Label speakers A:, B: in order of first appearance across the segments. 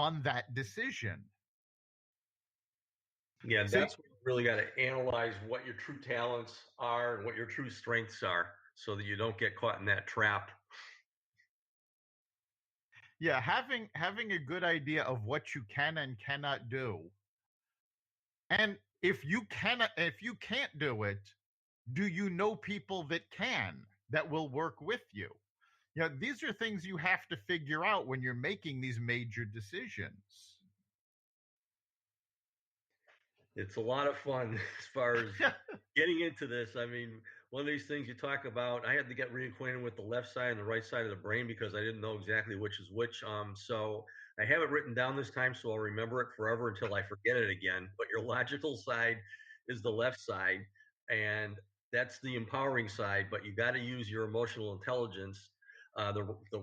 A: on that decision.
B: Yeah, that's what you really got to analyze what your true talents are and what your true strengths are so that you don't get caught in that trap.
A: Yeah, having a good idea of what you can and cannot do. And if you can't do it, do you know people that can, that will work with you? You know, these are things you have to figure out when you're making these major decisions.
B: It's a lot of fun as far as getting into this. I mean, one of these things you talk about, I had to get reacquainted with the left side and the right side of the brain because I didn't know exactly which is which. So I have it written down this time, so I'll remember it forever until I forget it again. But your logical side is the left side, and that's the empowering side. But you got to use your emotional intelligence,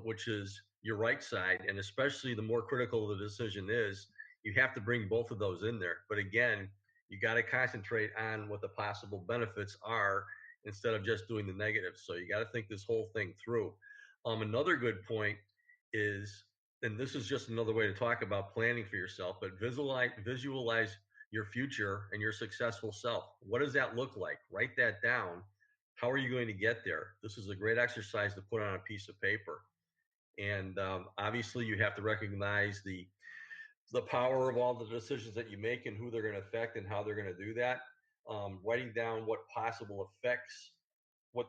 B: which is your right side, and especially the more critical the decision is, you have to bring both of those in there. But again, you got to concentrate on what the possible benefits are instead of just doing the negatives. So you got to think this whole thing through. Another good point is, and this is just another way to talk about planning for yourself, but visualize your future and your successful self. What does that look like? Write that down. How are you going to get there? This is a great exercise to put on a piece of paper. And obviously, you have to recognize the power of all the decisions that you make and who they're going to affect and how they're going to do that. Writing down what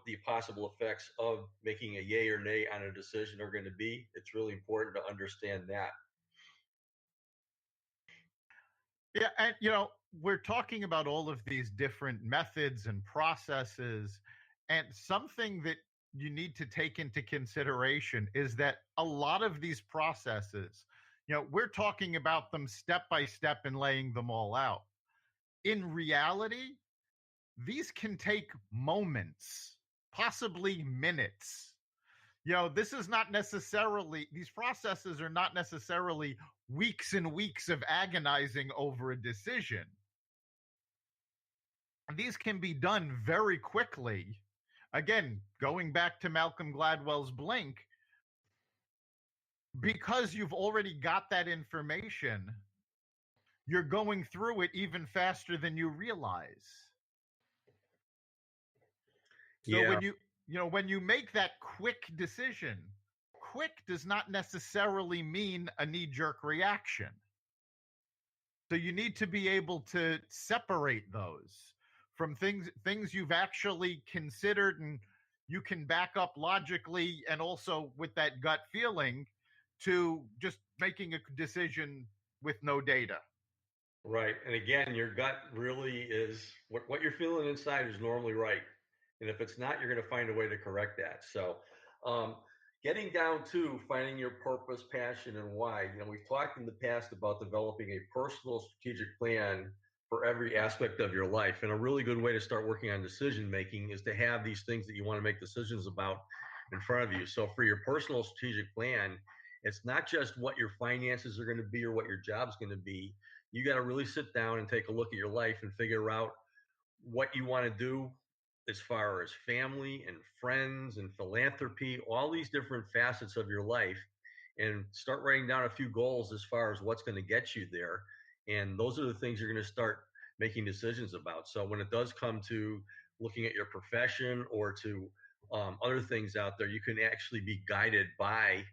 B: the possible effects of making a yay or nay on a decision are going to be. It's really important to understand that.
A: Yeah, and we're talking about all of these different methods and processes, and something that you need to take into consideration is that a lot of these processes, we're talking about them step by step and laying them all out. In reality, these can take moments, possibly minutes. This is not necessarily, these processes are not necessarily weeks and weeks of agonizing over a decision. These can be done very quickly. Again, going back to Malcolm Gladwell's Blink, because you've already got that information, you're going through it even faster than you realize. So
B: Yeah.
A: when you make that quick decision, quick does not necessarily mean a knee-jerk reaction. So you need to be able to separate those from things you've actually considered and you can back up logically and also with that gut feeling, to just making a decision with no data.
B: Right. And again, your gut really is what you're feeling inside is normally right. And if it's not, you're going to find a way to correct that. So, getting down to finding your purpose, passion, and why. We've talked in the past about developing a personal strategic plan for every aspect of your life. And a really good way to start working on decision making is to have these things that you want to make decisions about in front of you. So for your personal strategic plan, it's not just what your finances are going to be or what your job's going to be. You got to really sit down and take a look at your life and figure out what you want to do as far as family and friends and philanthropy, all these different facets of your life, and start writing down a few goals as far as what's going to get you there. And those are the things you're going to start making decisions about. So when it does come to looking at your profession or to other things out there, you can actually be guided by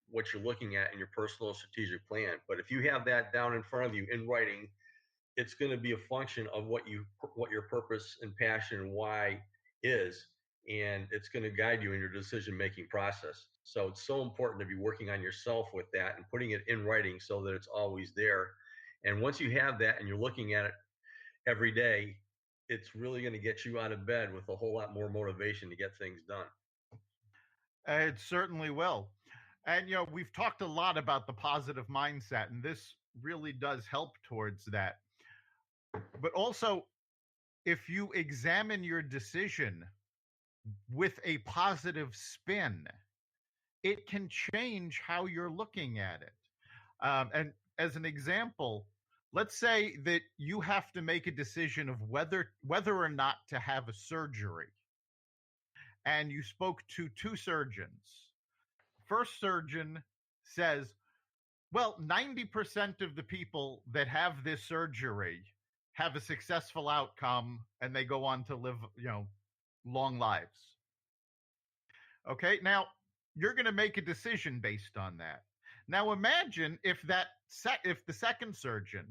B: what you're looking at in your personal strategic plan. But if you have that down in front of you in writing, it's going to be a function of what your purpose and passion and why is, and it's going to guide you in your decision-making process. So it's so important to be working on yourself with that and putting it in writing so that it's always there. And once you have that and you're looking at it every day, it's really going to get you out of bed with a whole lot more motivation to get things done.
A: It certainly will. And, we've talked a lot about the positive mindset, and this really does help towards that. But also, if you examine your decision with a positive spin, it can change how you're looking at it. And as an example, let's say that you have to make a decision of whether or not to have a surgery. And you spoke to two surgeons. First surgeon says, Well, 90% of the people that have this surgery have a successful outcome and they go on to live, long lives. Okay. Now, you're going to make a decision based on that. Now, imagine if if the second surgeon,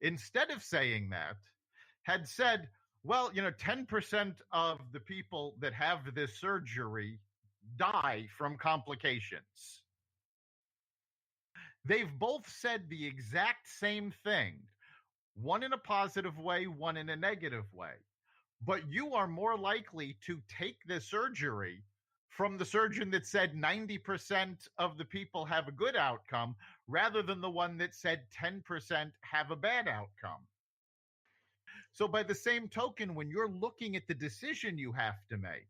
A: instead of saying that, had said, well, 10% of the people that have this surgery die from complications. They've both said the exact same thing, one in a positive way, one in a negative way. But you are more likely to take the surgery from the surgeon that said 90% of the people have a good outcome rather than the one that said 10% have a bad outcome. So, by the same token, when you're looking at the decision you have to make,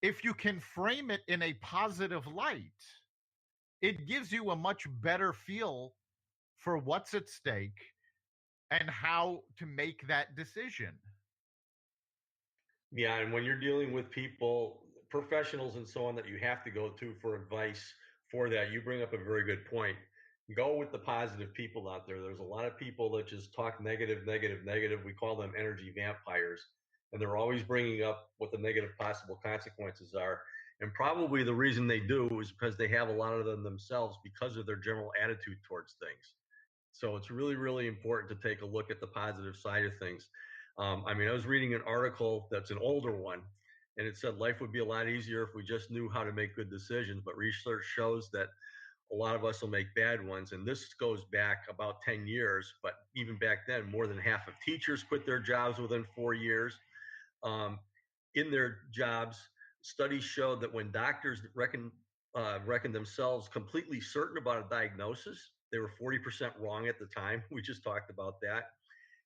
A: if you can frame it in a positive light, it gives you a much better feel for what's at stake and how to make that decision.
B: Yeah, and when you're dealing with people, professionals and so on that you have to go to for advice for that, you bring up a very good point. Go with the positive people out there. There's a lot of people that just talk negative, negative, negative. We call them energy vampires, and they're always bringing up what the negative possible consequences are. And probably the reason they do is because they have a lot of them themselves because of their general attitude towards things. So it's really, really important to take a look at the positive side of things. I was reading an article that's an older one, and it said life would be a lot easier if we just knew how to make good decisions. But research shows that a lot of us will make bad ones. And this goes back about 10 years. But even back then, more than half of teachers quit their jobs within 4 years. In their jobs, studies showed that when doctors reckon themselves completely certain about a diagnosis, they were 40% wrong at the time. We just talked about that.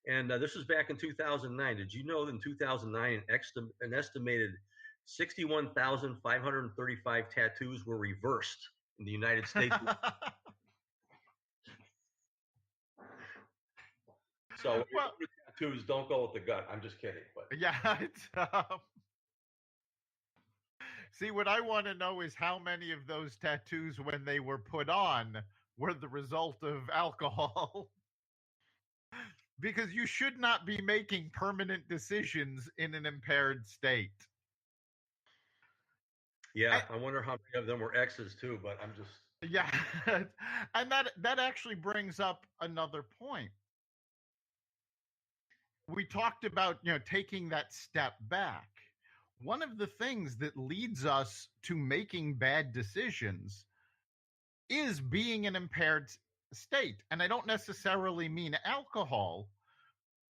B: And this was back in 2009. Did you know that in 2009, an estimated 61,535 tattoos were reversed in the United States? So well, tattoos, don't go with the gut. I'm just kidding. But
A: yeah. See, what I want to know is how many of those tattoos, when they were put on, were the result of alcohol. Because you should not be making permanent decisions in an impaired state.
B: Yeah, I wonder how many of them were X's too, but I'm just...
A: Yeah, and that actually brings up another point. We talked about, taking that step back. One of the things that leads us to making bad decisions is being an impaired state. And I don't necessarily mean alcohol,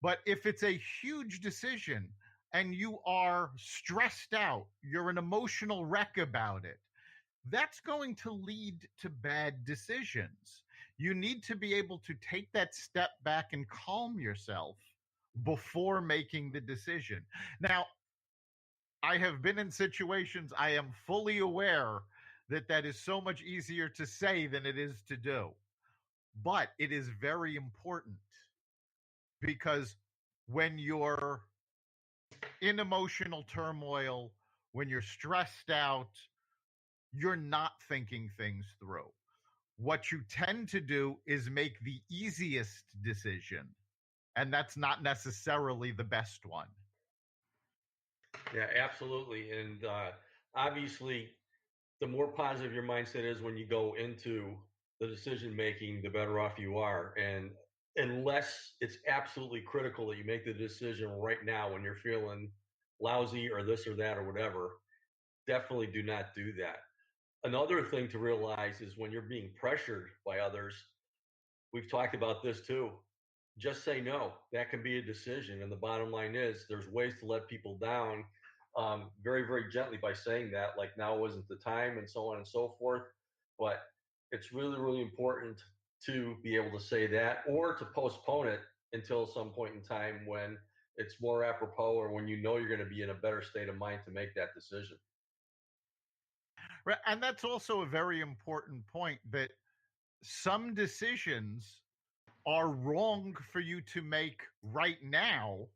A: but if it's a huge decision and you are stressed out, you're an emotional wreck about it, that's going to lead to bad decisions. You need to be able to take that step back and calm yourself before making the decision. Now, I have been in situations, I am fully aware that that is so much easier to say than it is to do. But it is very important because when you're in emotional turmoil, when you're stressed out, you're not thinking things through. What you tend to do is make the easiest decision, and that's not necessarily the best one.
B: Yeah, absolutely. And obviously, the more positive your mindset is when you go into the decision making, the better off you are. And unless it's absolutely critical that you make the decision right now when you're feeling lousy or this or that or whatever, definitely do not do that. Another thing to realize is when you're being pressured by others, we've talked about this too. Just say no. That can be a decision. And the bottom line is there's ways to let people down very, very gently by saying that, like now wasn't the time and so on and so forth. But it's really, really important to be able to say that or to postpone it until some point in time when it's more apropos or when you know you're going to be in a better state of mind to make that decision.
A: Right. And that's also a very important point, that some decisions are wrong for you to make right now,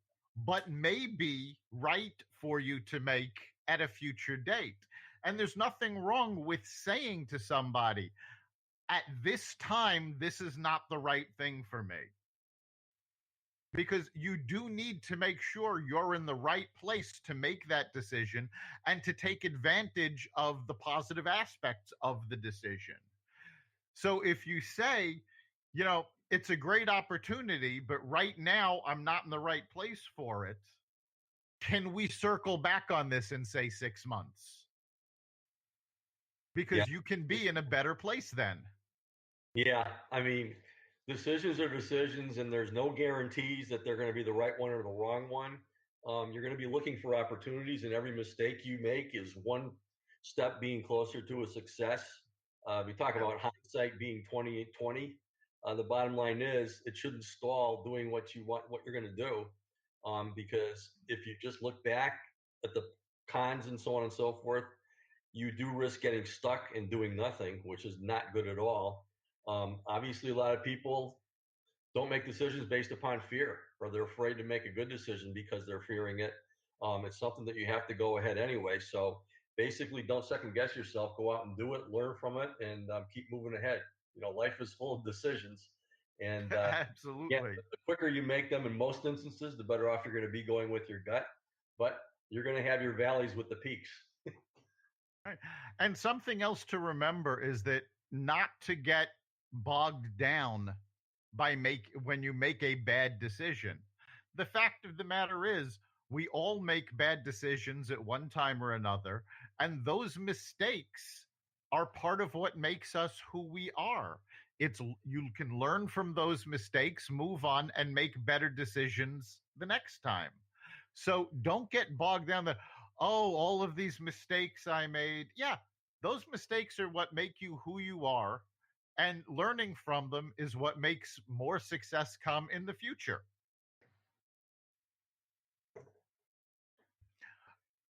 A: but may be right for you to make at a future date. And there's nothing wrong with saying to somebody, at this time, this is not the right thing for me. Because you do need to make sure you're in the right place to make that decision and to take advantage of the positive aspects of the decision. So if you say, it's a great opportunity, but right now I'm not in the right place for it, can we circle back on this in, say, 6 months?
B: Yeah.
A: Because you can be in a better place then.
B: Yeah. I mean, decisions are decisions, and there's no guarantees that they're going to be the right one or the wrong one. You're going to be looking for opportunities, and every mistake you make is one step being closer to a success. We talk about hindsight being 20/20. The bottom line is it shouldn't stall doing what you want, what you're going to do, because if you just look back at the cons and so on and so forth, you do risk getting stuck and doing nothing, which is not good at all. Obviously, a lot of people don't make decisions based upon fear, or they're afraid to make a good decision because they're fearing it. It's something that you have to go ahead anyway. So basically, don't second guess yourself. Go out and do it, learn from it, and keep moving ahead. Life is full of decisions, and yeah,
A: Absolutely.
B: the quicker you make them, in most instances, the better off you're going to be going with your gut. But you're going to have your valleys with the peaks.
A: Right. And something else to remember is that not to get bogged down when you make a bad decision. The fact of the matter is, we all make bad decisions at one time or another, and those mistakes are part of what makes us who we are. You can learn from those mistakes, move on, and make better decisions the next time. So don't get bogged down that, oh, all of these mistakes I made. Yeah, those mistakes are what make you who you are, and learning from them is what makes more success come in the future.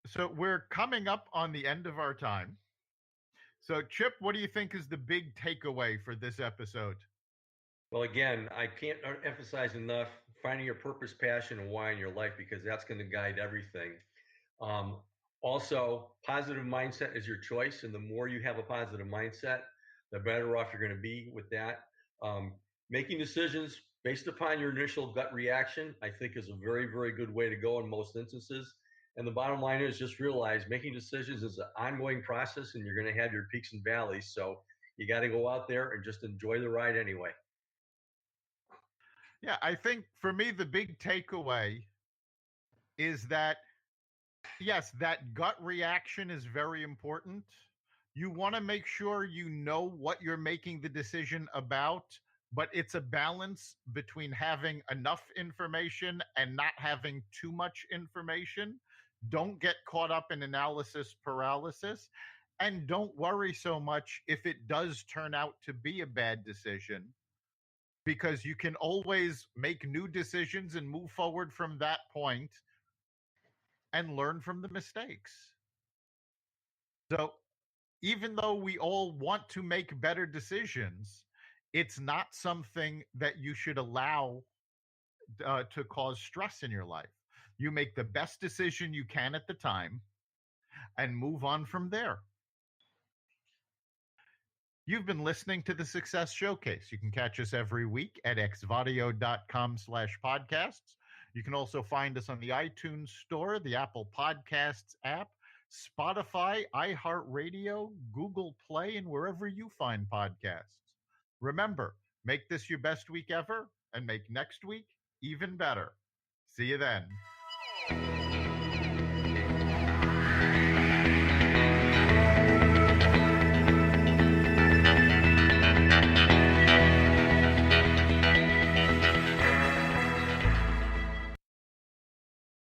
A: So we're coming up on the end of our time. So, Chip, what do you think is the big takeaway for this episode?
B: Well, again, I can't emphasize enough finding your purpose, passion, and why in your life, because that's going to guide everything. Um, Also, positive mindset is your choice, and the more you have a positive mindset, the better off you're going to be with that. Making decisions based upon your initial gut reaction, I think, is a very, very good way to go in most instances. And the bottom line is just realize making decisions is an ongoing process, and you're going to have your peaks and valleys. So you got to go out there and just enjoy the ride anyway.
A: Yeah, I think for me, the big takeaway is that, yes, that gut reaction is very important. You want to make sure you know what you're making the decision about, but it's a balance between having enough information and not having too much information. Don't get caught up in analysis paralysis, and don't worry so much if it does turn out to be a bad decision, because you can always make new decisions and move forward from that point and learn from the mistakes. So even though we all want to make better decisions, it's not something that you should allow to cause stress in your life. You make the best decision you can at the time and move on from there. You've been listening to the Success Showcase. You can catch us every week at xvadio.com/podcasts. You can also find us on the iTunes Store, the Apple Podcasts app, Spotify, iHeartRadio, Google Play, and wherever you find podcasts. Remember, make this your best week ever and make next week even better. See you then.